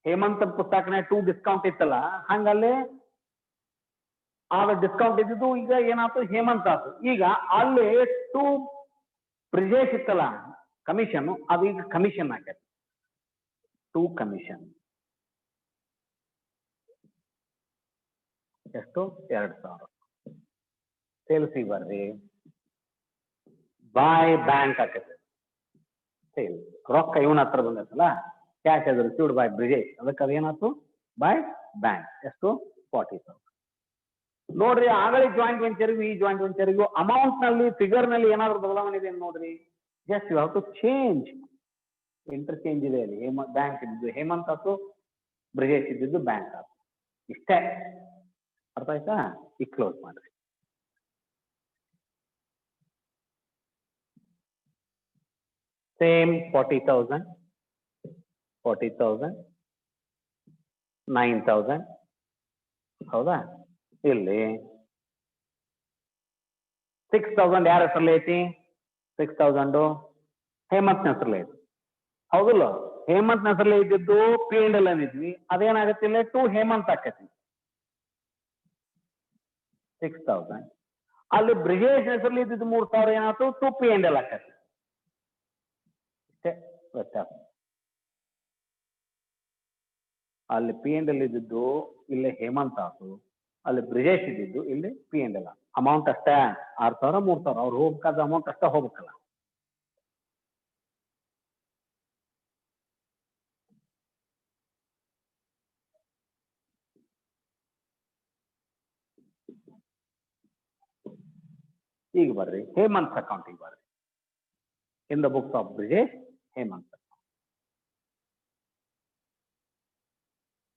Speaker 1: ಹೇಮಂತ್ ಪುಸ್ತಕನ ಟು ಡಿಸ್ಕೌಂಟ್ ಇತ್ತಲ್ಲ, ಹಂಗಲ್ಲಿ ಆಗ ಡಿಸ್ಕೌಂಟ್ ಇದ್ದಿದ್ದು ಈಗ ಏನಾಯ್ತು, ಹೇಮಂತ್ ಆಯ್ತು. ಈಗ ಅಲ್ಲಿ ಟು ಬ್ರಿಜೇಶ್ ಇತ್ತಲ್ಲ ಕಮಿಷನ್, ಅದು ಈಗ ಕಮಿಷನ್ ಆಗತ್ತೆ, ಟು ಕಮಿಷನ್. ಎಷ್ಟು, 2,000. ಸೇಲ್ಸಿಗೆ ಬರ್ರಿ, ಬೈ ಬ್ಯಾಂಕ್ ಆಕತ್ತೆ. ಸೇಲ್ ರೊಕ್ಕ ಇವನ ಹತ್ರ ಬಂದೈತಲ್ಲ, ಕ್ಯಾಶ್ ಅದು ರಿಸೀವ್ಡ್ ಬೈ ಬ್ರಿಜೇಶ್, ಅದಕ್ಕೆ ಅದೇನಾಯ್ತು, ಬೈ ಬ್ಯಾಂಕ್. ಎಷ್ಟು, 40,000. ನೋಡ್ರಿ, ಆಗಲೇ ಜಾಯಿಂಟ್ ವೆಂಚರ್ಗೂ ಈ ಜಾಯಿಂಟ್ ವೆಂಚರ್ಗೂ ಅಮೌಂಟ್ ನಲ್ಲಿ, ಫಿಗರ್ ನಲ್ಲಿ ಏನಾದ್ರು ಬದಲಾವಣೆ ಇದೆ ನೋಡ್ರಿ. Just you have to change, interchange ಇದೆ ಅಲ್ಲಿ. ಬ್ಯಾಂಕ್ ಇದ್ದಿದ್ದು ಹೇಮಂತ್ ಆಯ್ತು, ಬ್ರಿಜೇಶ್ ಇದ್ದಿದ್ದು ಬ್ಯಾಂಕ್ ಆಯ್ತು. ಇಷ್ಟೇ. ಅರ್ಥ ಆಯ್ತಾ? ಈಗ ಕ್ಲೋಸ್ ಮಾಡ್ರಿ. ಸೇಮ್ 40,000, 9,000. ಹೌದಾ? ಇಲ್ಲಿ 6,000 ಯಾರ ಹೆಸರಲ್ಲಿ ಐತಿ, 6,000 ಹೇಮಂತ್ ಹೆಸರಲ್ಲಿ ಐತಿ. ಹೌದಿಲ್ಲ? ಹೇಮಂತ್ ಹೆಸರಲ್ಲಿ ಇದ್ದಿದ್ದು ಪಿ ಅಂಡ್ ಎಲ್ ಅಂದಿದ್ವಿ, ಅದೇನಾಗತ್ತಿಲ್ಲ, ಟು ಹೇಮಂತ್ ಆಕತಿ 6,000. ಅಲ್ಲಿ ಬ್ರಿಜೇಶ್ ಹೆಸರಲ್ಲಿ ಇದ್ದಿದ್ದು 3,000 ಏನಾಯ್ತು, ಟು ಪಿ ಅಂಡ್ ಎಲ್ ಆಕತಿ. ಇಷ್ಟೇ ವ್ಯತ್ಯಾಸ. ಅಲ್ಲಿ ಪಿ ಅಂಡ್ ಎಲ್ ಇದ್ದಿದ್ದು ಇಲ್ಲಿ ಹೇಮಂತ್ ಆಯ್ತು, ಅಲ್ಲಿ ಬ್ರಿಜೇಶ್ ಇದ್ದಿದ್ದು ಇಲ್ಲಿ ಪಿ ಅಂಡ್ ಎಲ್. ಅಮೌಂಟ್ ಅಷ್ಟೇ, 6,000 3,000, ಅವ್ರು ಹೋಗ್ಬೇಕಾದ ಅಮೌಂಟ್ ಅಷ್ಟೇ ಹೋಗ್ಬೇಕಲ್ಲ. ಈಗ ಬರ್ರಿ ಹೇಮಂತ್ ಅಕೌಂಟಿಗೆ ಬರ್ರಿ. In the books of Brijesh Hemant account.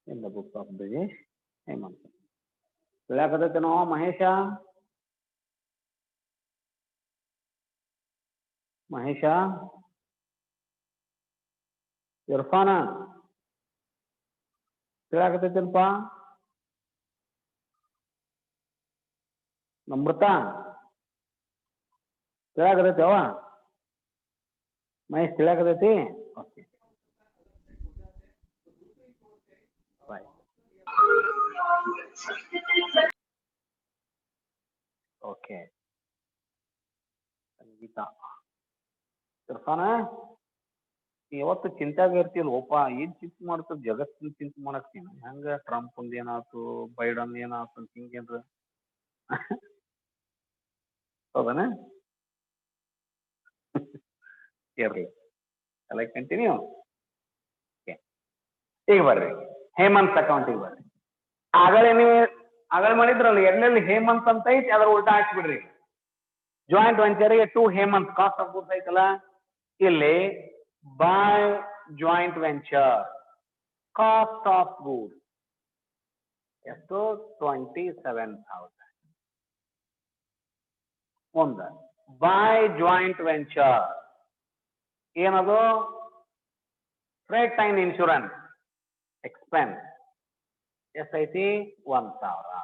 Speaker 1: In the books of Brijesh Hemant. ತಿಳಿಯಾಕತೈತೇನೋ ಮಹೇಶ? ಮಹೇಶ ಇರ್ಫಾನ ತಿಳಿಯಾಕತೈತಿಲ್ಪ ನಮ್ರತ ತಿಳಿಯಾಕತೈತಿ ಅವ ಮಹೇಶ್ ತಿಳಿಯಾಕತೈತಿ okay bye okay Sangeeta Irfan ಯಾವತ್ತು ಚಿಂತ್ಯಾಗ ಇರ್ತೀಯಲ್ಲ ಓಪ ಏನ್ ಚಿಂತೆ ಮಾಡ್ತದ ಜಗತ್ತಿನ ಚಿಂತೆ ಮಾಡಕ್ತೀನಿ ಹೆಂಗ ಟ್ರಂಪ್ ಒಂದ್ ಏನಾಯ್ತು ಬೈಡನ್ ಏನಾಯ್ತು ಅಂತ ಹಿಂಗೇನ್ರ ಹೌದನ ಇರ್ಲಿ ಎಲ್ಲ ಕಂಟಿನ್ಯೂ ಈಗ ಬರ್ರಿ ಹೇಮಂತ್ ಅಕೌಂಟಿಗೆ ಬರ್ರಿ ಆಗಲೇ ನೀವು ಆಗಲೇ ಮಾಡಿದ್ರಲ್ಲ ಎಲ್ಲೆಲ್ಲಿ ಹೇಮಂತ್ ಅಂತ ಐತಿ ಅದ್ರ ಉಲ್ಟಾ ಹಾಕ್ಬಿಡ್ರಿ ಜಾಯಿಂಟ್ ವೆಂಚರ್ಗೆ to Hemant cost of goods ಐತಲ್ಲ ಇಲ್ಲಿ by joint venture cost of goods ಎಷ್ಟು 27,000 ಮುಂದೆ ಬೈ ಜಾಯಿಂಟ್ ವೆಂಚರ್ ಏನದು ಫ್ರೇಟ್ ಅಂಡ್ ಇನ್ಶೂರೆನ್ಸ್ ಎಕ್ಸ್ಪೆನ್ಸ್ ಎಷ್ಟೈತಿ 1,000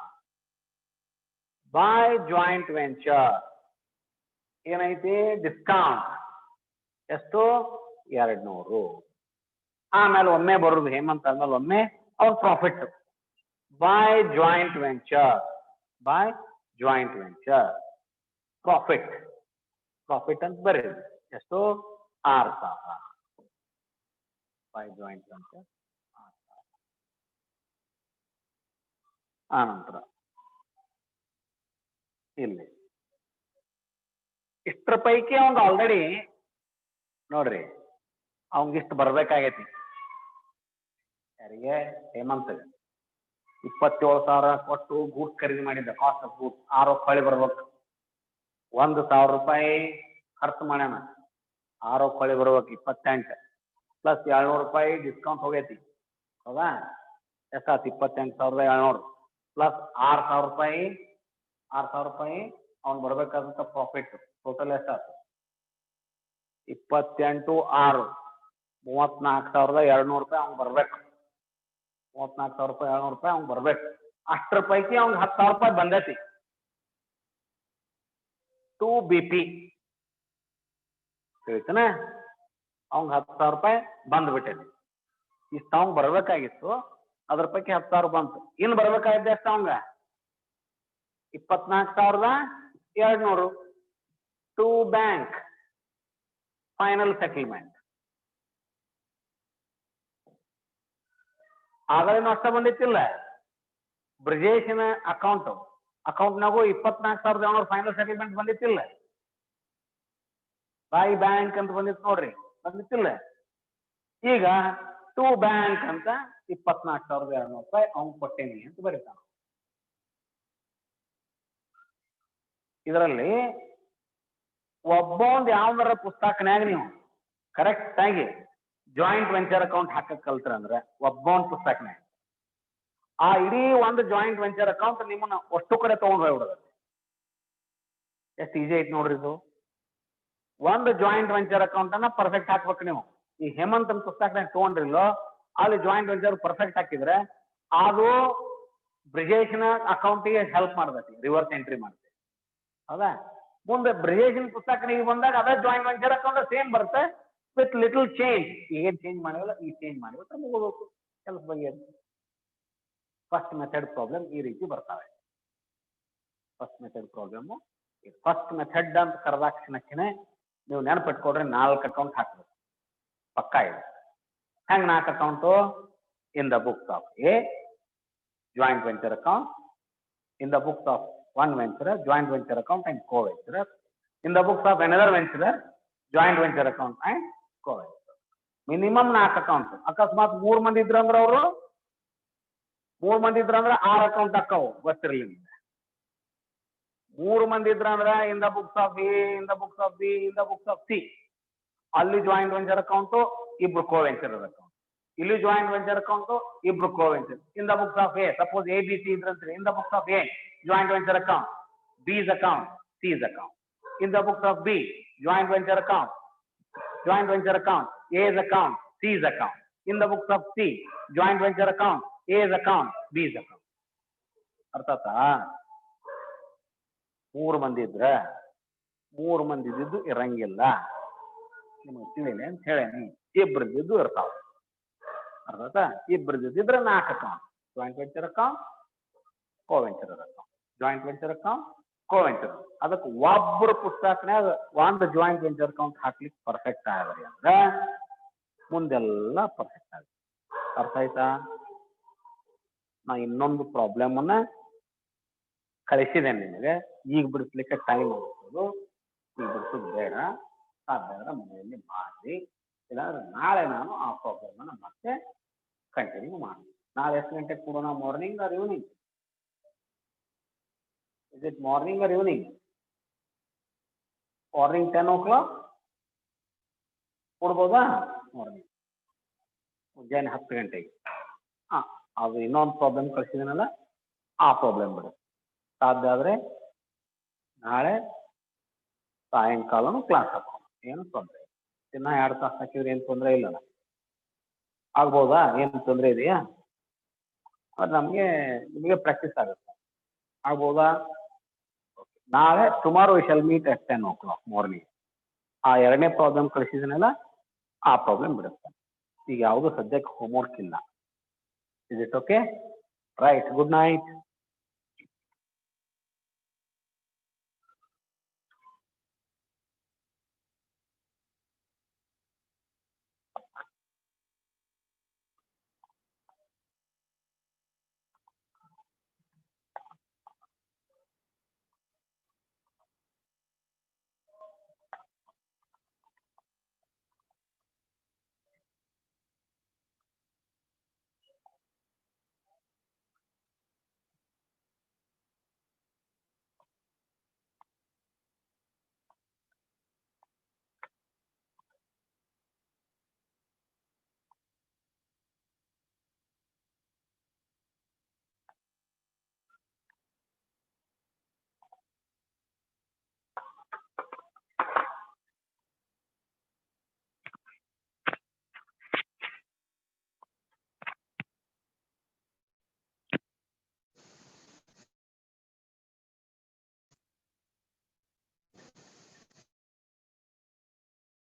Speaker 1: ಬೈ ಜಾಯಿಂಟ್ ವೆಂಚರ್ ಏನೈತಿ ಡಿಸ್ಕೌಂಟ್ ಎಷ್ಟು 200 ಆಮೇಲೆ ಒಮ್ಮೆ ಬರುದು ಹೇಮಂತ್ ಆದ್ಮೇಲೆ ಒಮ್ಮೆ ಅವ್ರ profit by joint venture profit ಅಂತ ಬರೀರಿ ಎಷ್ಟು 6,000 ಬೈ ಜಾಯಿಂಟ್ ವೆಂಚರ್ ಆನಂತರ ಇಲ್ಲಿ ಇಷ್ಟರ ಪೈಕಿ ಅವ್ನ್ ಆಲ್ರೆಡಿ ನೋಡ್ರಿ ಅವಂಗಿಷ್ಟು ಬರ್ಬೇಕಾಗೈತಿ ಯಾರಿಗೆ ಹೇಮಂತ್ 27,000 ಕೊಟ್ಟು ಗೂಡ್ಸ್ ಖರೀದಿ ಮಾಡಿದ್ದ ಕಾಸ್ಟ್ ಆಫ್ ಗೂಡ್ಸ್ 6 ಹೊಳಿ ಬರ್ಬೇಕು 1,000 ರೂಪಾಯಿ ಖರ್ಚು ಮಾಡ್ಯಾನ 6 ಹೊಳಿ ಬರ್ಬೇಕು 28 ಪ್ಲಸ್ 700 ರೂಪಾಯಿ ಡಿಸ್ಕೌಂಟ್ ಹೋಗೈತಿ ಹೌದಾ ಎಷ್ಟಾಯ್ತು 28,700 ಪ್ಲಸ್ 6,000 ರೂಪಾಯಿ ಅವ್ನು ಬರ್ಬೇಕಾದಂತ ಪ್ರಾಫಿಟ್ ಟೋಟಲ್ ಎಷ್ಟಾಯ್ತು 28 6 34,200 ರೂಪಾಯಿ ಅವ್ನು ಬರ್ಬೇಕು 34,200 ರೂಪಾಯಿ ಅವ್ನು ಬರ್ಬೇಕು ಅಷ್ಟರ ಪೈಕಿ ಅವ್ನಿಗೆ 10,000 ರೂಪಾಯಿ ಬಂದೈತಿ 2 BP ತಿಳಿತನ ಅವ್ನಿಗೆ 10,000 ರೂಪಾಯಿ ಬಂದ್ಬಿಟ್ಟೈತಿ ಇಷ್ಟು ಅವ್ನು ಬರ್ಬೇಕಾಗಿತ್ತು ಅದ್ರ ಪೈಕಿ 10,000 ಬಂತು ಇನ್ನು ಬರ್ಬೇಕಾಗಿದ್ದೆ ಅಷ್ಟ ಅವಂಗ 24,200 ಟು ಬ್ಯಾಂಕ್ ಫೈನಲ್ ಸೆಟಲ್ಮೆಂಟ್ ಆಗಲೇನು ಅಷ್ಟ ಬಂದಿತ್ತಿಲ್ಲ ಬ್ರಿಜೇಶನ ಅಕೌಂಟ್ನಾಗೂ 24,200 ಫೈನಲ್ ಸೆಟಲ್ಮೆಂಟ್ ಬಂದಿತ್ತಿಲ್ಲ ಬೈ ಬ್ಯಾಂಕ್ ಅಂತ ಬಂದಿತ್ತು ನೋಡ್ರಿ ಬಂದಿತ್ತಿಲ್ಲ ಈಗ ಟು ಬ್ಯಾಂಕ್ ಅಂತ 24,200 ರೂಪಾಯಿ ಅವ್ನು ಕೊಟ್ಟೇನಿ ಅಂತ ಬರೀತಾನ ಇದರಲ್ಲಿ ಒಬ್ಬೊಂದು ಯಾವ್ದಾರ ಪುಸ್ತಕನ್ಯಾಗ ನೀವು ಕರೆಕ್ಟ್ ಆಗಿ ಜಾಯಿಂಟ್ ವೆಂಚರ್ ಅಕೌಂಟ್ ಹಾಕಕ್ ಕಲ್ತ್ರ ಅಂದ್ರೆ ಒಬ್ಬೊಂದು ಪುಸ್ತಕನ್ಯಾಗ ಆ ಇಡೀ ಒಂದು ಜಾಯಿಂಟ್ ವೆಂಚರ್ ಅಕೌಂಟ್ ನಿಮ್ಮನ್ನ ಅಷ್ಟು ಕಡೆ ತಗೊಂಡ್ ಹೋಗ್ಬಿಡೋದು ಎಷ್ಟು ಈಜಿ ಐತಿ ನೋಡ್ರಿ ಇದು ಒಂದು ಜಾಯಿಂಟ್ ವೆಂಚರ್ ಅಕೌಂಟ್ ಅನ್ನ ಪರ್ಫೆಕ್ಟ್ ಹಾಕ್ಬೇಕು ನೀವು ಈ ಹೇಮಂತ್ ಅಂತ ಪುಸ್ತಕನ್ಯಾಗ ತಗೊಂಡ್ರಿಲ್ಲೋ ಅಲ್ಲಿ ಜಾಯಿಂಟ್ ವೆಂಚರ್ ಪರ್ಫೆಕ್ಟ್ ಹಾಕಿದ್ರೆ ಅದು ಬ್ರಿಜೇಶನ ಅಕೌಂಟಿಗೆ ಹೆಲ್ಪ್ ಮಾಡ್ತೈತಿ ರಿವರ್ಸ್ ಎಂಟ್ರಿ ಮಾಡ್ತೈತಿ ಹೌದಾ ಮುಂದೆ ಬ್ರಿಜೇಶನ್ ಪುಸ್ತಕನಿಗೆ ಬಂದಾಗ ಅದೇ ಜಾಯಿಂಟ್ ವೆಂಚರ್ ಅಕೌಂಟ್ ಸೇಮ್ ಬರುತ್ತೆ ವಿತ್ ಲಿಟಲ್ ಚೇಂಜ್ ಏನ್ ಚೇಂಜ್ ಮಾಡಿವಲ್ಲ ಈ ಚೇಂಜ್ ಮಾಡಿಬಿಟ್ರೆ ಮುಗಿದೋಕು ಕೆಲಸ ಬಗ್ಗೆ ಫಸ್ಟ್ ಮೆಥಡ್ ಪ್ರಾಬ್ಲಮ್ ಈ ರೀತಿ ಬರ್ತಾವೆ first method problem first method ಅಂತ ಕರೆದಾಕ್ಷಣಕ್ಕೆ ನೀವು ನೆನಪಿಟ್ಕೊಡ್ರಿ 4 ಅಕೌಂಟ್ ಹಾಕ್ಬೇಕು ಪಕ್ಕಾ ಇದೆ ಹೆಂಗ್ 4 account in the books of A joint venture account in the books of one venture joint venture account and co-venture in the books of another venture joint venture account and co-venture minimum 4 account ಅಕಸ್ಮಾತ್ 3 ಮಂದಿ ಇದ್ರಂದ್ರ ಅವರು 3 ಮಂದಿ ಇದ್ರಂದ್ರ 6 ಅಕೌಂಟ್ ಹಾಕವು ಗೊತ್ತಿರಲಿ 3 ಮಂದಿ ಇದ್ರಂದ್ರ in the books of A in the books of B in the books of C ಅಲ್ಲಿ ಜಾಯಿಂಟ್ ವೆಂಚರ್ ಅಕೌಂಟ್ ಇಬ್ರು co-venture ಅಕೌಂಟ್ ಇಲ್ಲಿ ಜಾಯಿಂಟ್ ವೆಂಚರ್ ಅಕೌಂಟ್ ಇಬ್ರು co-venture in the books of A suppose ABC ಇದ್ರಂದ್ರೆ in the books of A joint venture account, B's account, C's account. In the books of B, joint venture account, A's account, C's account. In the books of C, joint venture account, A's account, B's account. ಅರ್ಥ ಆತಾ? 3 ಮಂದಿ ಇದ್ರೆ 3 ಮಂದಿ ಇದ್ದು ಇರಂಗಿಲ್ಲ. ನಿಮಗೆ ತಿಳಿಲಿ ಅಂತ ಹೇಳೇನಿ. ಇಬ್ಬರದ್ದು ಇರ್ತಾವ. ಅರ್ಥ ಆತಾ? ಇಬ್ಬರದಿದ್ರೆ 4 account. Joint venture account, co-venture account. Joint venture account, co-venture. ಅದಕ್ಕೆ ಒಬ್ಬರು ಪುಸ್ತಕನ್ಯಾಗ ಒಂದು ಜಾಯಿಂಟ್ ವೆಂಚರ್ ಅಕೌಂಟ್ ಹಾಕ್ಲಿಕ್ಕೆ ಪರ್ಫೆಕ್ಟ್ ಆಗದ್ರಿ ಅಂದ್ರೆ ಮುಂದೆಲ್ಲ ಪರ್ಫೆಕ್ಟ್ ಆಗುತ್ತೆ. ಅರ್ಥ ಆಯ್ತಾ? ನಾ ಇನ್ನೊಂದು ಪ್ರಾಬ್ಲಮ್ ಅನ್ನ ಕಳಿಸಿದ್ದೇನೆ ನಿಮಗೆ. ಈಗ ಬಿಡಿಸ್ಲಿಕ್ಕೆ ಟೈಮ್ ಆಗುತ್ತದು. ಈಗ ಬಿಡಿಸೋದು ಬೇಡ. ಸಾಧ್ಯ ಆದ್ರೆ ಮನೆಯಲ್ಲಿ ಮಾಡಿ. ಇಲ್ಲಾಂದ್ರೆ ನಾಳೆ ನಾನು ಆ ಪ್ರಾಬ್ಲಮ್ ಅನ್ನ ಮತ್ತೆ ಕಂಟಿನ್ಯೂ ಮಾಡಿ. ನಾಳೆ ಎಷ್ಟು ಗಂಟೆಗೆ ಕೊಡೋಣ? Morning R evening? Is it morning or evening? Morning 10 o'clock? ಕೊಡ್ಬೋದಾ? ಮಾರ್ನಿಂಗ್ ಮುಂಜಾನೆ 10 ಗಂಟೆಗೆ. ಅದು ಇನ್ನೊಂದು ಪ್ರಾಬ್ಲಮ್ ಕಳಿಸಿದನಲ್ಲ, ಆ ಪ್ರಾಬ್ಲಮ್ ಬಿಡು. ಸಾಧ್ಯ ಆದರೆ ನಾಳೆ ಸಾಯಂಕಾಲನೂ ಕ್ಲಾಸ್ ಹಾಕೋಣ. ಏನು ತೊಂದರೆ ಇಲ್ಲ. ದಿನ 2 ತಾಸು ಹಾಕಿದ್ರೆ ಏನು ತೊಂದರೆ ಇಲ್ಲಲ್ಲ. ಆಗ್ಬೋದಾ? ಏನು ತೊಂದರೆ ಇದೆಯಾ? ಅದು ನಿಮಗೆ ಪ್ರಾಕ್ಟೀಸ್ ಆಗುತ್ತೆ. ಆಗ್ಬೋದಾ? ನಾಳೆ tomorrow we shall meet at 10 o'clock morning. ಆ 2ನೇ ಪ್ರಾಬ್ಲಮ್ ಕಳಿಸಿದನಲ್ಲ, ಆ ಪ್ರಾಬ್ಲಮ್ ಬಿಡುತ್ತೆ. ಈಗ ಯಾವುದೂ ಸದ್ಯಕ್ಕೆ ಹೋಮ್ವರ್ಕ್ ಇಲ್ಲ. Is it okay? Right. Good night.